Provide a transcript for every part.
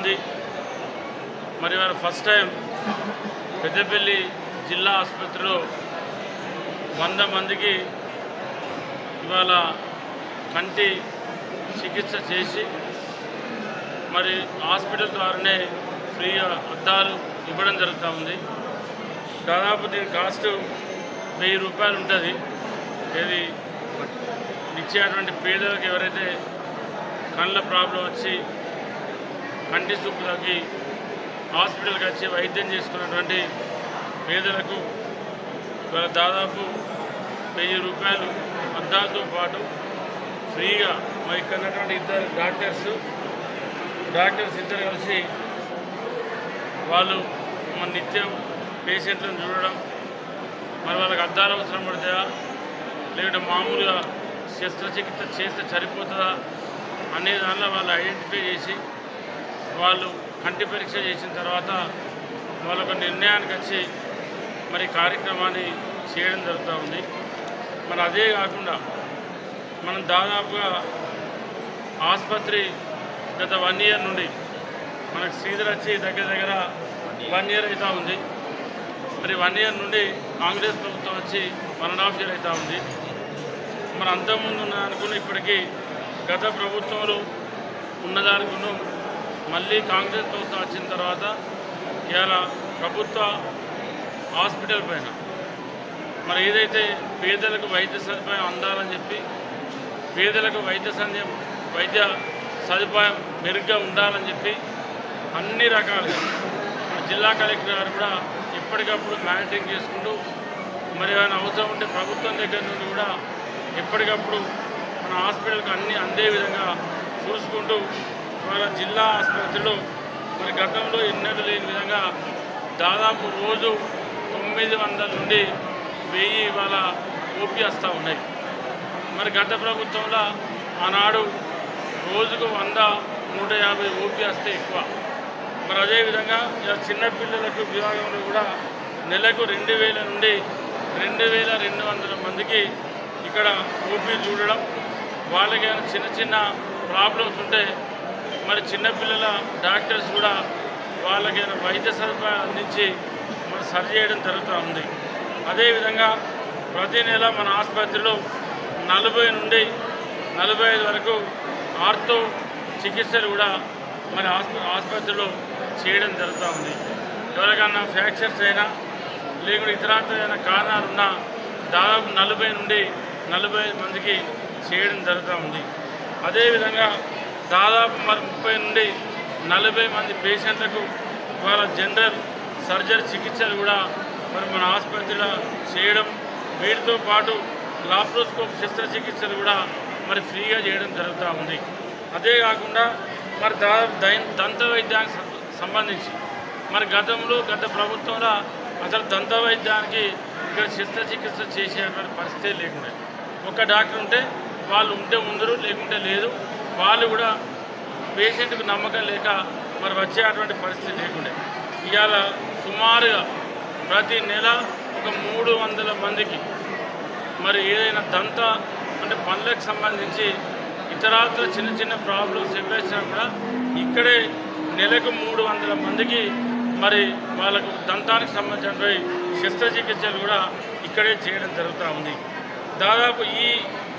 మంది మరి వారు ఫస్ట్ టైం పెద్దపల్లి జిల్లా ఆసుపత్రిలో 100 మందికి ఇవాళ కంటి చికిత్స చేసి మరి హాస్పిటల్ ద్వారానే ఫ్రీగా అద్దాలు ఇవ్వడం జరుగుతూ ఉంది. దాదాపు దీని కాస్ట్ 1000 రూపాయలు ఉంటుంది. ఇది ఇచ్చేటువంటి పేదలకు ఎవరైతే కళ్ళ ప్రాబ్లం వచ్చి కంటి చూపు తగ్గి హాస్పిటల్కి వచ్చి వైద్యం చేసుకున్నటువంటి పేదలకు ఇవాళ దాదాపు 1000 రూపాయలు అద్దాలతో పాటు ఫ్రీగా మరి ఇక్కడ ఉన్నటువంటి ఇద్దరు డాక్టర్స్ ఇద్దరు కలిసి వాళ్ళు మన నిత్యం పేషెంట్లను చూడడం, మరి వాళ్ళకి అద్దాలు అవసరం పడుతుందా లేదంటే మామూలుగా శస్త్రచికిత్స చేస్తే సరిపోతుందా అనే దానిలో వాళ్ళు ఐడెంటిఫై చేసి వాళ్ళు కంటి పరీక్ష చేసిన తర్వాత వాళ్ళొక నిర్ణయానికి వచ్చి మరి కార్యక్రమాన్ని చేయడం జరుగుతూ ఉంది. మరి అదే కాకుండా మనం దాదాపుగా ఆసుపత్రి గత 1 ఇయర్ నుండి మనకు శ్రీధర్ వచ్చి దగ్గర 1 ఇయర్ అవుతూ ఉంది. మరి 1 ఇయర్ నుండి కాంగ్రెస్ ప్రభుత్వం వచ్చి 1.5 ఇయర్ అవుతూ ఉంది. మరి అంతకుముందు అనుకున్న ఇప్పటికీ గత ప్రభుత్వంలో ఉన్నదానికి మళ్ళీ కాంగ్రెస్ ప్రభుత్వం వచ్చిన తర్వాత ఇవాళ ప్రభుత్వ హాస్పిటల్ పైన మరి ఏదైతే పేదలకు వైద్య సదుపాయం అందాలని చెప్పి పేదలకు వైద్య సదుపాయం మెరుగ్గా ఉండాలని చెప్పి అన్ని రకాలుగా జిల్లా కలెక్టర్ గారు కూడా ఎప్పటికప్పుడు మానిటరింగ్ చేసుకుంటూ మరి ఆయన అవసరం ఉంటే ప్రభుత్వం దగ్గర నుండి కూడా ఎప్పటికప్పుడు మన హాస్పిటల్కి అన్నీ అందే విధంగా చూసుకుంటూ మన జిల్లా ఆసుపత్రిలో మరి గతంలో ఎన్నడూ లేని విధంగా దాదాపు రోజు 900 నుండి 1000 ఇవాళ ఓపీ వస్తూ ఉన్నాయి. మరి గత ప్రభుత్వంలో ఆనాడు రోజుకు 100-150 ఓపీ వస్తే ఎక్కువ. మరి అదేవిధంగా చిన్నపిల్లలకు విభాగంలో కూడా నెలకు 2000 నుండి 2200 మందికి ఇక్కడ ఓపీ చూడడం, వాళ్ళకైనా చిన్న ప్రాబ్లమ్స్ ఉంటే మరి చిన్నపిల్లల డాక్టర్స్ కూడా వాళ్ళకైనా వైద్య సదుపాయం అందించి మరి సరి చేయడం జరుగుతూ ఉంది. అదేవిధంగా ప్రతి నెల మన ఆసుపత్రిలో 40 నుండి 45 వరకు ఆర్థో చికిత్సలు కూడా మరి ఆసుపత్రిలో చేయడం జరుగుతూ ఉంది. ఎవరికన్నా ఫ్రాక్చర్స్ అయినా లేకుంటే ఇతరమైన కారణాలున్నా దాదాపు 40 నుండి 45 మందికి చేయడం జరుగుతూ ఉంది. అదేవిధంగా దాదాపు మరి 30 నుండి 40 మంది పేషెంట్లకు వాళ్ళ జనరల్ సర్జరీ చికిత్సలు కూడా మరి మన ఆసుపత్రిలో చేయడం, వీటితో పాటు లాప్రోస్కోప్ శస్త్రచికిత్సలు కూడా మరి ఫ్రీగా చేయడం జరుగుతూ ఉంది. అదే కాకుండా మరి దాదాపు దంత వైద్యానికి సంబంధించి మరి గత ప్రభుత్వంలో అసలు దంత వైద్యానికి ఇక్కడ శస్త్రచికిత్స చేసేటువంటి పరిస్థితి లేకుండా ఒక డాక్టర్ ఉంటే వాళ్ళు ఉంటే ముందరు లేకుంటే లేదు, వాళ్ళు కూడా పేషెంట్కు నమ్మకం లేక మరి వచ్చేటువంటి పరిస్థితి లేకుండే ఇవాళ సుమారుగా ప్రతి నెల ఒక 300 మందికి మరి ఏదైనా దంత అంటే పళ్ళకు సంబంధించి ఇతరాత్ర చిన్న ప్రాబ్లమ్స్ ఎప్పుడైనా కూడా ఇక్కడే నెలకు 300 మందికి మరి వాళ్ళకు దంతానికి సంబంధించిన శస్త్రచికిత్సలు కూడా ఇక్కడే చేయడం జరుగుతూ ఉంది. దాదాపు ఈ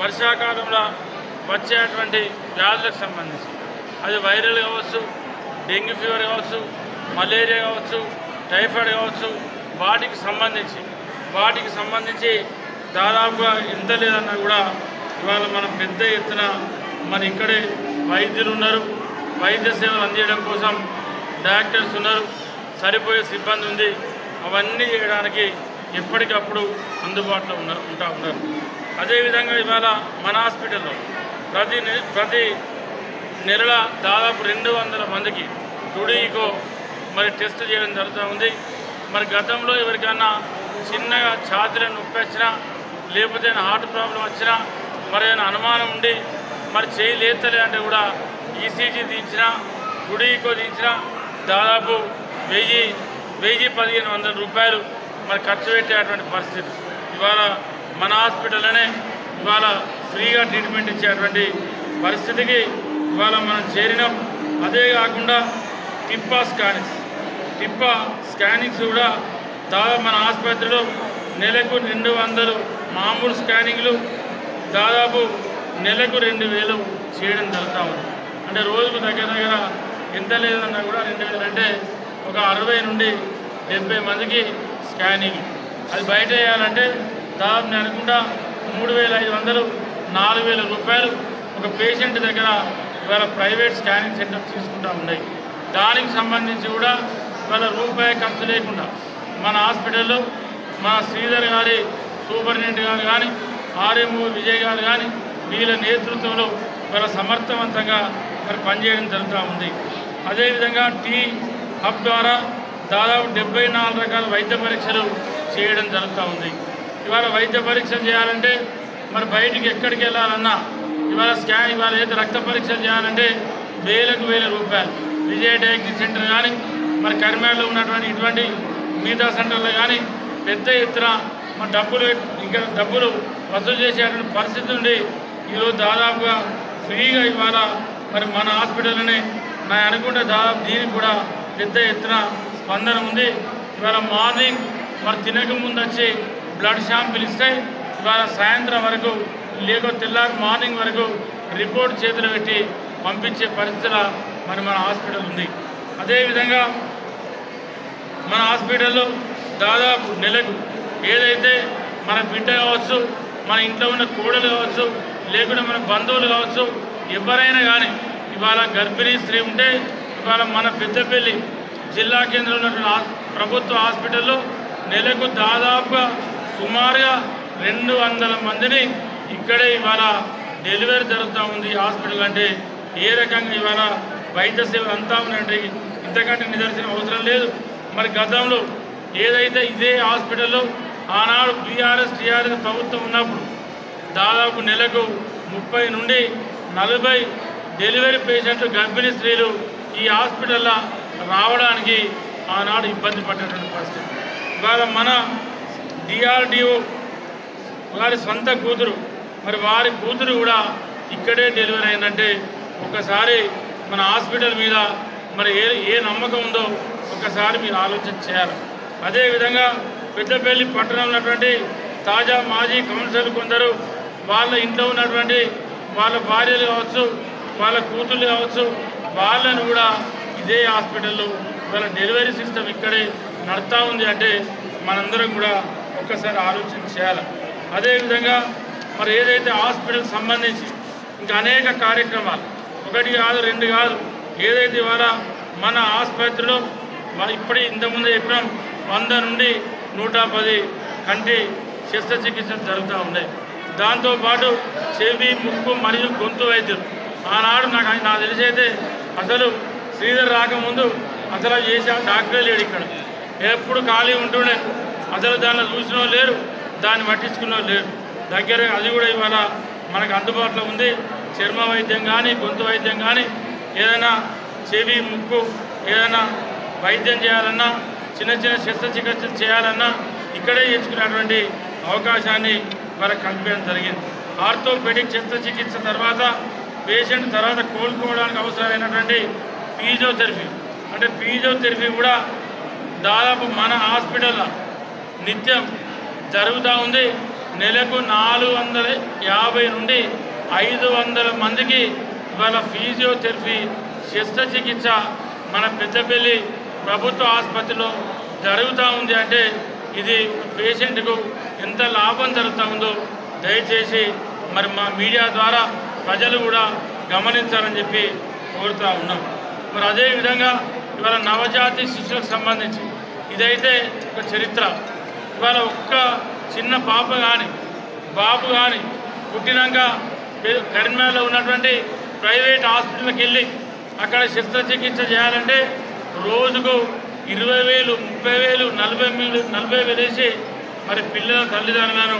వర్షాకాలంలో వచ్చేటువంటి వ్యాధులకు సంబంధించి అది వైరల్ కావచ్చు, డెంగ్యూ ఫీవర్ కావచ్చు, మలేరియా కావచ్చు, టైఫాయిడ్ కావచ్చు, వాటికి సంబంధించి దాదాపుగా ఎంత లేదన్నా కూడా ఇవాళ మనం పెద్ద ఎత్తున మరి ఇక్కడే వైద్యులు ఉన్నారు, వైద్య సేవలు అందించడం కోసం డాక్టర్స్ ఉన్నారు, సరిపోయే సిబ్బంది ఉంది. అవన్నీ చేయడానికి ఎప్పటికప్పుడు అందుబాటులో ఉంటా ఉన్నారు. అదేవిధంగా ఇవాళ మన హాస్పిటల్లో ప్రతి నెల దాదాపు 200 మందికి టుడీకో మరి టెస్ట్ చేయడం జరుగుతూ ఉంది. మరి గతంలో ఎవరికైనా చిన్నగా ఛాతీలో నొప్పి వచ్చినా లేకపోతే హార్ట్ ప్రాబ్లం వచ్చినా మరి ఏదైనా అనుమానం ఉండి మరి చేయి లేతలే అంటే కూడా ఈసీజీ తీయించినా టుడీకో తీయించినా దాదాపు 1000-1500 రూపాయలు మరి ఖర్చు పెట్టేటువంటి పరిస్థితి. ఇవాళ మన హాస్పిటల్లోనే ఇవాళ ఫ్రీగా ట్రీట్మెంట్ ఇచ్చేటువంటి పరిస్థితికి ఇవాళ మనం చేరినాం. అదే కాకుండా టిప్పా స్కానింగ్స్ కూడా దాదాపు మన ఆసుపత్రిలో నెలకు 200 మామూలు స్కానింగ్లు దాదాపు నెలకు 2000 చేయడం జరుగుతూ ఉంది. అంటే రోజుకు దగ్గర ఎంత లేదన్నా కూడా 2000 అంటే ఒక 60 నుండి 70 మందికి స్కానింగ్. అది బయట వేయాలంటే దాదాపు నేను అనుకుంటా 3500 4000 రూపాయలు ఒక పేషెంట్ దగ్గర ఇవాళ ప్రైవేట్ స్కానింగ్ సెంటర్ తీసుకుంటూ ఉన్నాయి. దానికి సంబంధించి కూడా ఇవాళ రూపాయి ఖర్చు లేకుండా మన హాస్పిటల్లో మన శ్రీధర్ గారి సూపరింటెండెంట్ గారు కానీ ఆర్ఎంఓ విజయ్ గారు కానీ వీళ్ళ నేతృత్వంలో ఇవాళ సమర్థవంతంగా మరి పనిచేయడం జరుగుతూ ఉంది. అదేవిధంగా టీ హబ్ ద్వారా దాదాపు 74 రకాల వైద్య పరీక్షలు చేయడం జరుగుతూ ఉంది. ఇవాళ వైద్య పరీక్షలు చేయాలంటే మరి బయటికి ఎక్కడికి వెళ్ళాలన్నా ఇవాళ ఏదైతే రక్త పరీక్షలు చేయాలంటే వేలకు రూపాయలు విజయ డయాగ్నోస్టిక్ సెంటర్ కానీ మరి కరీంనగర్లో ఉన్నటువంటి ఇటువంటి మిగతా సెంటర్లో కానీ పెద్ద ఎత్తున మన డబ్బులు వసూలు చేసేటువంటి పరిస్థితి నుండి ఈరోజు దాదాపుగా ఫ్రీగా ఇవాళ మరి మన హాస్పిటల్లోనే నా అనుకుంటే దాదాపు దీనికి కూడా పెద్ద ఎత్తున స్పందన ఉంది. ఇవాళ మార్నింగ్ మరి తినక ముందు వచ్చి బ్లడ్ శాంపిల్ ఇస్తే ఇవాళ సాయంత్రం వరకు లేకపోతే తెల్లారి మార్నింగ్ వరకు రిపోర్ట్ చేతులు పెట్టి పంపించే పరిస్థితుల మరి మన హాస్పిటల్ ఉంది. అదేవిధంగా మన హాస్పిటల్లో దాదాపు నెలకు ఏదైతే మన బిడ్డ కావచ్చు, మన ఇంట్లో ఉన్న కోడలు కావచ్చు, లేకుంటే మన బంధువులు కావచ్చు, ఎవరైనా కానీ ఇవాళ గర్భిణీ స్త్రీ ఉంటే ఇవాళ మన పెద్దపల్లి జిల్లా కేంద్రంలో ఉన్నటువంటి ప్రభుత్వ హాస్పిటల్లో నెలకు దాదాపుగా సుమారుగా 200 మందిని ఇక్కడే ఇవాళ డెలివరీ జరుగుతూ ఉంది. హాస్పిటల్ అంటే ఏ రకంగా ఇవాళ వైద్య సేవలు అంతా ఉన్నాయంటే ఇంతకంటే నిదర్శనం అవసరం లేదు. మరి గతంలో ఏదైతే ఇదే హాస్పిటల్లో ఆనాడు బీఆర్ఎస్ టీఆర్ఎస్ ప్రభుత్వం ఉన్నప్పుడు దాదాపు నెలకు 30 నుండి 40 డెలివరీ పేషెంట్లు గర్భిణీ స్త్రీలు ఈ హాస్పిటల్లో రావడానికి ఆనాడు ఇబ్బంది పడ్డటువంటి పరిస్థితి. ఇవాళ మన డిఆర్డిఓ వారి సొంత కూతురు మరి వారి కూతురు కూడా ఇక్కడే డెలివరీ అయిందంటే ఒకసారి మన హాస్పిటల్ మీద మరి ఏ నమ్మకం ఉందో ఒకసారి మీరు ఆలోచన చేయాలి. అదేవిధంగా పెద్దపల్లి పట్టణంలో ఉన్నటువంటి తాజా మాజీ కౌన్సిలర్లు కొందరు వాళ్ళ ఇంట్లో ఉన్నటువంటి వాళ్ళ భార్యలు కావచ్చు, వాళ్ళ కూతుళ్ళు కావచ్చు, వాళ్ళను కూడా ఇదే హాస్పిటల్లో వాళ్ళ డెలివరీ సిస్టమ్ ఇక్కడే నడుస్తూ ఉంది అంటే మనందరం కూడా ఒక్కసారి ఆలోచన చేయాలి. అదేవిధంగా మరి ఏదైతే హాస్పిటల్ సంబంధించి ఇంకా అనేక కార్యక్రమాలు 1 కాదు 2 కాదు ఏదైతే ఇవాళ మన ఆసుపత్రిలో ఇంతకుముందు చెప్పినాం 100 నుండి 110 కంటి శస్త్రచికిత్సలు జరుగుతూ ఉన్నాయి. దాంతోపాటు చెవి ముక్కు మరియు గొంతు వైద్యులు ఆనాడు నాకు తెలిసి అయితే అసలు శ్రీధర్ రాకముందు అసలు చేసే డాక్టరే లేడు. ఇక్కడ ఎప్పుడు ఖాళీ ఉంటుండే, అసలు దాన్ని చూసిన లేరు, దాన్ని పట్టించుకున్న లేరు. దగ్గర అది కూడా ఇవాళ మనకు అందుబాటులో ఉంది. చర్మ వైద్యం కానీ గొంతు వైద్యం కానీ ఏదైనా చెవి ముక్కు ఏదైనా వైద్యం చేయాలన్నా చిన్న శస్త్రచికిత్సలు చేయాలన్నా ఇక్కడే చేసుకునేటువంటి అవకాశాన్ని మనకు కల్పించడం జరిగింది. ఆర్థోపెడిక్ శస్త్రచికిత్స తర్వాత పేషెంట్ తర్వాత కోలుకోవడానికి అవసరమైనటువంటి ఫిజియోథెరపీ కూడా దాదాపు మన హాస్పిటల్లో నిత్యం జరుగుతూ ఉంది. నెలకు 450 నుండి 500 మందికి ఇవాళ ఫిజియోథెరపీ శస్త్రచికిత్స మన పెద్దపల్లి ప్రభుత్వ ఆసుపత్రిలో జరుగుతూ ఉంది. అంటే ఇది పేషెంట్కు ఎంత లాభం జరుగుతూ ఉందో దయచేసి మరి మా మీడియా ద్వారా ప్రజలు కూడా గమనించాలని చెప్పి కోరుతూ ఉన్నాం. మరి అదేవిధంగా ఇవాళ నవజాతి శిశువులకు సంబంధించి ఇదైతే ఒక చరిత్ర. ఇవాళ ఒక్క చిన్న పాప కానీ బాబు కానీ పుట్టినాక కరీంనగర్లో ఉన్నటువంటి ప్రైవేట్ హాస్పిటల్కి వెళ్ళి అక్కడ శస్త్రచికిత్స చేయాలంటే రోజుకు 20,000, 30,000, 40,000 వేసి మరి పిల్లల తల్లిదండ్రులను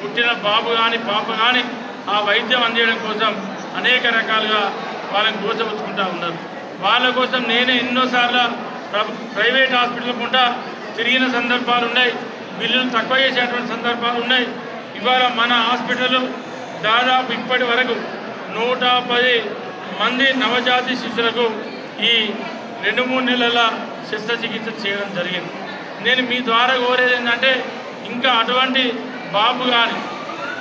పుట్టిన బాబు కానీ పాప కానీ ఆ వైద్యం అందించడం కోసం అనేక రకాలుగా వాళ్ళని గోచపుచ్చుకుంటూ ఉన్నారు. వాళ్ళ కోసం నేనే ఎన్నోసార్లు ప్రైవేట్ హాస్పిటల్ గుండా తిరిగిన సందర్భాలు ఉన్నాయి. బిల్లులు తక్కువ చేసేటువంటి సందర్భాలు ఉన్నాయి. ఇవాళ మన హాస్పిటల్ దాదాపు ఇప్పటి వరకు 110 మంది నవజాతి శిశువులకు ఈ 2-3 నెలల శస్త్రచికిత్స చేయడం జరిగింది. నేను మీ ద్వారా కోరేది ఏంటంటే ఇంకా అటువంటి బాబు కానీ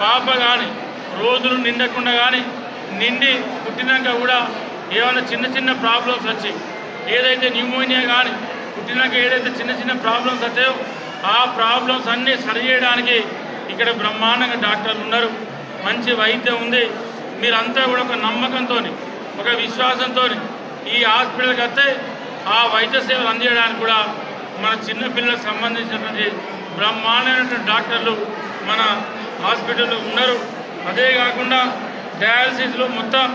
పాప కానీ రోజులు నిండకుండా కానీ నిండి పుట్టినాక కూడా ఏమైనా చిన్న ప్రాబ్లమ్స్ వచ్చి ఏదైతే న్యూమోనియా కానీ పుట్టినాక ఏదైతే చిన్న ప్రాబ్లమ్స్ వచ్చాయో ఆ ప్రాబ్లమ్స్ అన్నీ సరి చేయడానికి ఇక్కడ బ్రహ్మాండంగా డాక్టర్లు ఉన్నారు, మంచి వైద్యం ఉంది. మీరంతా కూడా ఒక నమ్మకంతో ఒక విశ్వాసంతో ఈ హాస్పిటల్కి వస్తే ఆ వైద్య సేవలు అందించడానికి కూడా మన చిన్నపిల్లలకు సంబంధించినటువంటి బ్రహ్మాండమైనటువంటి డాక్టర్లు మన హాస్పిటల్లో ఉన్నారు. అదే కాకుండా డయాలసిస్లో మొత్తం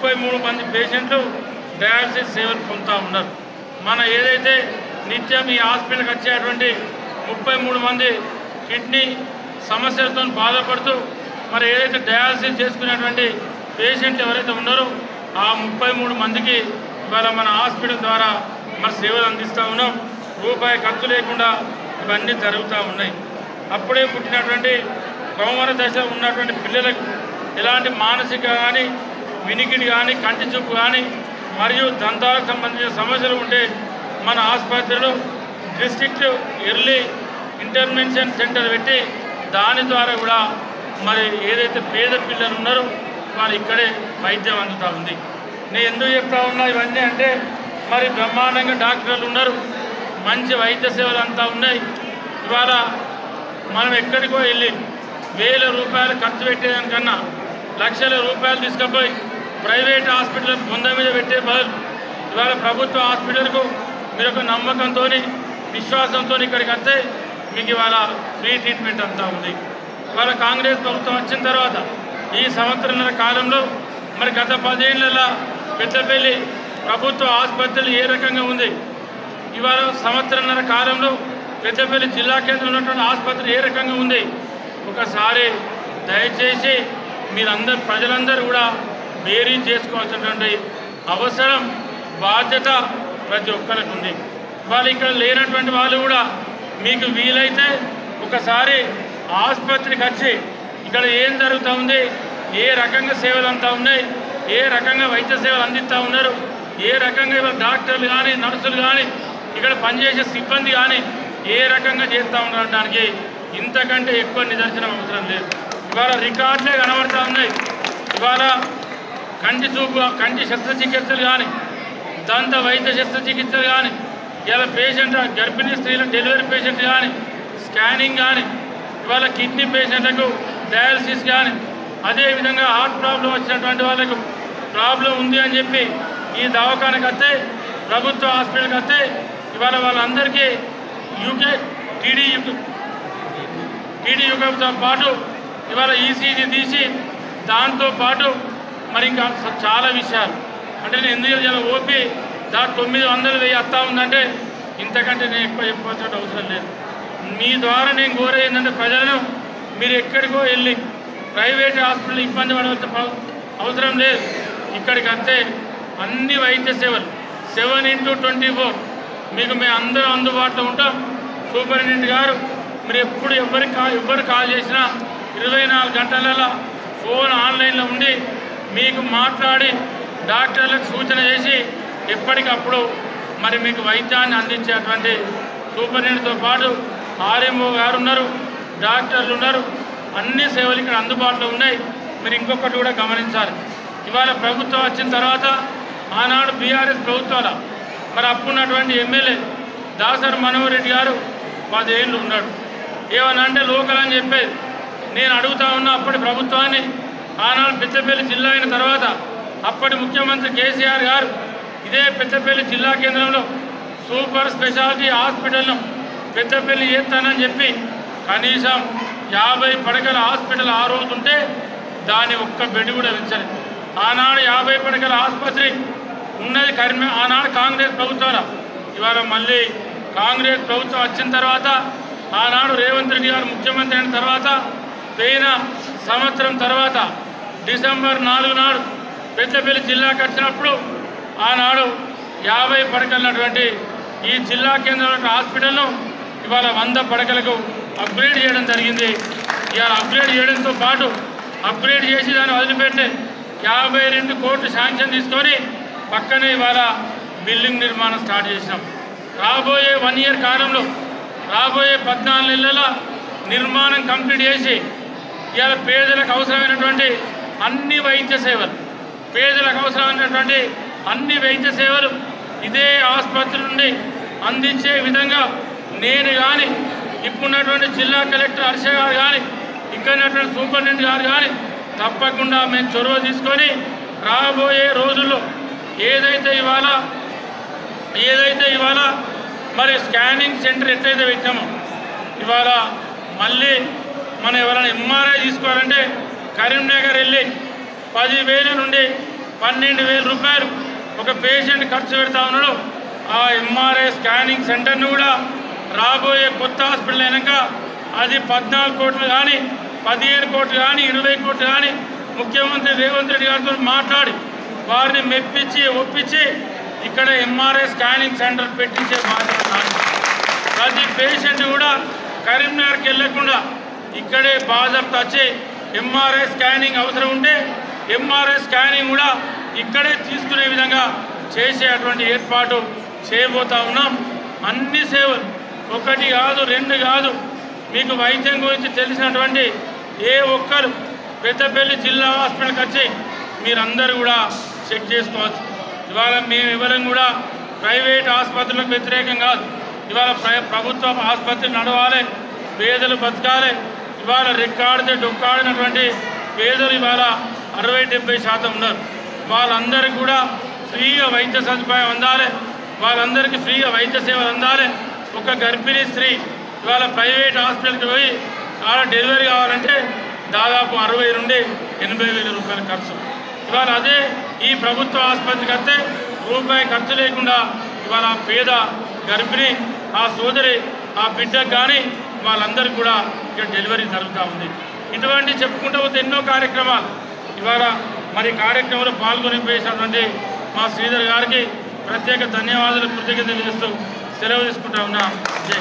33 మంది పేషెంట్లు డయాలసిస్ సేవలు పొందుతూ ఉన్నారు. మన ఏదైతే నిత్యం ఈ హాస్పిటల్కి వచ్చేటువంటి 33 మంది కిడ్నీ సమస్యలతో బాధపడుతూ మరి ఏదైతే డయాలసిస్ చేసుకునేటువంటి పేషెంట్లు ఎవరైతే ఉన్నారో ఆ 33 మందికి ఇవాళ మన హాస్పిటల్ ద్వారా మరి సేవలు అందిస్తూ ఉన్నాం. రూపాయి ఖర్చు లేకుండా ఇవన్నీ జరుగుతూ ఉన్నాయి. అప్పుడే పుట్టినటువంటి కౌమార దశ ఉన్నటువంటి పిల్లలకు ఎలాంటి మానసిక కానీ వినికిడి కానీ కంటి చూపు కానీ మరియు దంతాలకు సంబంధించిన సమస్యలు ఉంటే మన ఆసుపత్రిలో డిస్ట్రిక్ట్ ఎర్లీ ఇంటర్వెన్షన్ సెంటర్ పెట్టి దాని ద్వారా కూడా మరి ఏదైతే పేద పిల్లలు ఉన్నారో వాళ్ళు ఇక్కడే వైద్యం అందుతూ ఉంది. నేను ఎందుకు చెప్తా ఉన్నా ఇవన్నీ అంటే మరి బ్రహ్మాండంగా డాక్టర్లు ఉన్నారు, మంచి వైద్య సేవలు అంతా ఉన్నాయి. ఇవాళ మనం ఎక్కడికో వెళ్ళి 1000 రూపాయలు ఖర్చు పెట్టేదానికన్నా లక్షల రూపాయలు తీసుకుపోయి ప్రైవేట్ హాస్పిటల్ బొంద మీద పెట్టే బదులు ఇవాళ ప్రభుత్వ హాస్పిటల్కు మీరు ఒక నమ్మకంతో విశ్వాసంతో ఇక్కడికి వస్తే మీకు ఇవాళ ఫ్రీ ట్రీట్మెంట్ అంతా ఉంది. ఇవాళ కాంగ్రెస్ ప్రభుత్వం వచ్చిన తర్వాత ఈ సంవత్సరాల కాలంలో మరి గత 10 ఏళ్ల పెద్దపల్లి ప్రభుత్వ ఆసుపత్రులు ఏ రకంగా ఉంది, ఇవాళ సంవత్సరాల కాలంలో పెద్దపల్లి జిల్లా కేంద్రంలో ఉన్నటువంటి ఆసుపత్రి ఏ రకంగా ఉంది ఒకసారి దయచేసి మీరందరూ ప్రజలందరూ కూడా బేరీ చేసుకోవాల్సినటువంటి అవసరం బాధ్యత ప్రతి ఒక్కరికి ఉంది. వాళ్ళు ఇక్కడ లేనటువంటి వాళ్ళు కూడా మీకు వీలైతే ఒకసారి ఆసుపత్రికి వచ్చి ఇక్కడ ఏం జరుగుతూ ఉంది, ఏ రకంగా సేవలు అంతా ఉన్నాయి, ఏ రకంగా వైద్య సేవలు అందిస్తూ ఉన్నారు, ఏ రకంగా ఇవాళ డాక్టర్లు కానీ నర్సులు కానీ ఇక్కడ పనిచేసే సిబ్బంది కానీ ఏ రకంగా చేస్తూ ఉండడానికి ఇంతకంటే ఎక్కువ నిదర్శనం అవసరం లేదు. ఇవాళ రికార్డులే కనబడుతూ ఉన్నాయి. ఇవాళ కంటి చూపు కంటి శస్త్రచికిత్సలు కానీ దంత వైద్య శస్త్రచికిత్సలు కానీ ఇలా పేషెంట్ గర్భిణీ స్త్రీల డెలివరీ పేషెంట్ కానీ స్కానింగ్ కానీ ఇవాళ కిడ్నీ పేషెంట్లకు డయాలసిస్ కానీ అదేవిధంగా హార్ట్ ప్రాబ్లం వచ్చినటువంటి వాళ్ళకు ప్రాబ్లం ఉంది అని చెప్పి ఈ దవాఖానకు వస్తే ప్రభుత్వ హాస్పిటల్కి వస్తే ఇవాళ వాళ్ళందరికీ టీడీ యుగంతో పాటు ఇవాళ ఈసీజీ తీసి దాంతో పాటు మరి ఇంకా చాలా విషయాలు అంటే నేను ఎందుకు ఓపీ దాని 900-1000 వస్తూ ఉందంటే ఇంతకంటే నేను ఎక్కువ చెప్పాల్సిన అవసరం లేదు. మీ ద్వారా నేను కోరేది ఏంటంటే ప్రజలను మీరు ఎక్కడికో వెళ్ళి ప్రైవేట్ హాస్పిటల్ ఇబ్బంది పడవలసిన అవసరం లేదు. ఇక్కడికి వస్తే అన్ని వైద్య సేవలు 7x24 మీకు మేము అందరూ అందుబాటులో ఉంటాం. సూపరింటెండెంట్ గారు మీరు ఎప్పుడు ఎవరు కాల్ చేసినా 24 గంటలలో ఫోన్ ఆన్లైన్లో ఉండి మీకు మాట్లాడి డాక్టర్లకు సూచన చేసి ఎప్పటికప్పుడు మరి మీకు వైద్యాన్ని అందించేటువంటి సూపరింటెండెంట్తో పాటు ఆర్ఎంఓ గారు ఉన్నారు, డాక్టర్లు ఉన్నారు, అన్ని సేవలు ఇక్కడ అందుబాటులో ఉన్నాయి. మీరు ఇంకొకటి కూడా గమనించాలి. ఇవాళ ప్రభుత్వం వచ్చిన తర్వాత ఆనాడు బీఆర్ఎస్ ప్రభుత్వాల మరి అప్పుడున్నటువంటి ఎమ్మెల్యే దాసరి మనోహర్ రెడ్డి గారు 10 ఏళ్ళు ఉన్నాడు. ఏమన్నా అంటే లోకల్ అని చెప్పేది. నేను అడుగుతా ఉన్నా అప్పటి ప్రభుత్వాన్ని. ఆనాడు పెద్దపల్లి జిల్లా అయిన తర్వాత అప్పటి ముఖ్యమంత్రి కేసీఆర్ గారు ఇదే పెద్దపల్లి జిల్లా కేంద్రంలో సూపర్ స్పెషాలిటీ హాస్పిటల్ను పెద్దపల్లి చేస్తానని చెప్పి కనీసం 50 పడకల హాస్పిటల్ ఆ రోజు ఉంటే దాని ఒక్క బెడ్ కూడా పెంచలేదు. ఆనాడు 50 పడకల ఆసుపత్రి ఉన్నది ఆనాడు కాంగ్రెస్ ప్రభుత్వాల. ఇవాళ మళ్ళీ కాంగ్రెస్ ప్రభుత్వం వచ్చిన తర్వాత ఆనాడు రేవంత్ రెడ్డి గారు ముఖ్యమంత్రి అయిన తర్వాత పోయిన సంవత్సరం తర్వాత డిసెంబర్ 4 నాడు పెద్దపల్లి జిల్లాకు వచ్చినప్పుడు ఆనాడు 50 పడకలున్నటువంటి ఈ జిల్లా కేంద్రంలో హాస్పిటల్ను ఇవాళ 100 పడకలకు అప్గ్రేడ్ చేయడం జరిగింది. ఇవాళ అప్గ్రేడ్ చేయడంతో పాటు అప్గ్రేడ్ చేసి దాన్ని వదిలిపెట్టి 52 కోట్లు శాంక్షన్ తీసుకొని పక్కనే ఇవాళ బిల్డింగ్ నిర్మాణం స్టార్ట్ చేసినాం. రాబోయే 1 ఇయర్ కాలంలో రాబోయే 14 నెలల నిర్మాణం కంప్లీట్ చేసి ఇవాళ పేదలకు అవసరమైనటువంటి అన్ని వైద్య సేవలు పేదలకు అవసరమైనటువంటి అన్ని వైద్య సేవలు ఇదే ఆసుపత్రి నుండి అందించే విధంగా నేను కానీ ఇప్పుడున్నటువంటి జిల్లా కలెక్టర్ హర్ష గారు కానీ ఇక్కడ సూపరింటెండెంట్ గారు కానీ తప్పకుండా మేము చొరవ తీసుకొని రాబోయే రోజుల్లో ఏదైతే ఇవాళ మరి స్కానింగ్ సెంటర్ ఎట్లయితే పెట్టామో ఇవాళ మళ్ళీ మనం ఎవరైనా ఎంఆర్ఐ తీసుకోవాలంటే కరీంనగర్ వెళ్ళి 10,000 నుండి 12,000 రూపాయలు ఒక పేషెంట్ ఖర్చు పెడతా ఉన్నాడు. ఆ ఎంఆర్ఐ స్కానింగ్ సెంటర్ను కూడా రాబోయే కొత్త హాస్పిటల్ అయినాక అది 14 కోట్లు కానీ 15 కోట్లు కానీ 20 కోట్లు కానీ ముఖ్యమంత్రి రేవంత్ రెడ్డి గారితో మాట్లాడి వారిని ఒప్పించి ఇక్కడ ఎంఆర్ఐ స్కానింగ్ సెంటర్ పెట్టించే బాధ్యత. ప్రతి పేషెంట్ కూడా కరీంనగర్కి వెళ్ళకుండా ఇక్కడే బాజాబ్తా వచ్చి ఎంఆర్ఐ స్కానింగ్ అవసరం ఉంటే ఎంఆర్ఐ స్కానింగ్ కూడా ఇక్కడే తీసుకునే విధంగా చేసేటువంటి ఏర్పాటు చేయబోతా ఉన్నాం. అన్ని సేవలు 1 కాదు 2 కాదు మీకు వైద్యం గురించి తెలిసినటువంటి ఏ ఒక్కరు పెద్దపల్లి జిల్లా హాస్పిటల్కి వచ్చి మీరందరూ కూడా చెక్ చేసుకోవచ్చు. ఇవాళ మేము ఎవరం కూడా ప్రైవేట్ ఆసుపత్రులకు వ్యతిరేకం కాదు. ఇవాళ ప్రభుత్వ ఆసుపత్రి నడవాలి, పేదలు బతకాలి. ఇవాళ రెక్కాడితే డొక్కాడినటువంటి పేదలు ఇవాళ 60-70% ఉన్నారు. వాళ్ళందరికీ కూడా ఫ్రీగా వైద్య సదుపాయం అందాలి, వాళ్ళందరికీ ఫ్రీగా వైద్య సేవలు అందాలి. ఒక గర్భిణీ స్త్రీ ఇవాళ ప్రైవేట్ హాస్పిటల్కి పోయి ఆడ డెలివరీ కావాలంటే దాదాపు 60 నుండి 80,000 రూపాయల ఖర్చు. ఇవాళ అదే ఈ ప్రభుత్వ ఆసుపత్రికి వస్తే రూపాయి ఖర్చు లేకుండా ఇవాళ పేద గర్భిణి ఆ సోదరి ఆ బిడ్డకు కానీ వాళ్ళందరికీ కూడా ఇక్కడ డెలివరీ జరుగుతూ ఉంది. ఇటువంటి చెప్పుకుంటూ పోతే ఎన్నో కార్యక్రమాలు. ఇవాళ మరి కార్యక్రమంలో పాల్గొని చేసినటువంటి మా శ్రీధర్ గారికి ప్రత్యేక ధన్యవాదాలు కృతజ్ఞతలు చేస్తూ సెలవు తీసుకుంటా ఉన్నా. జై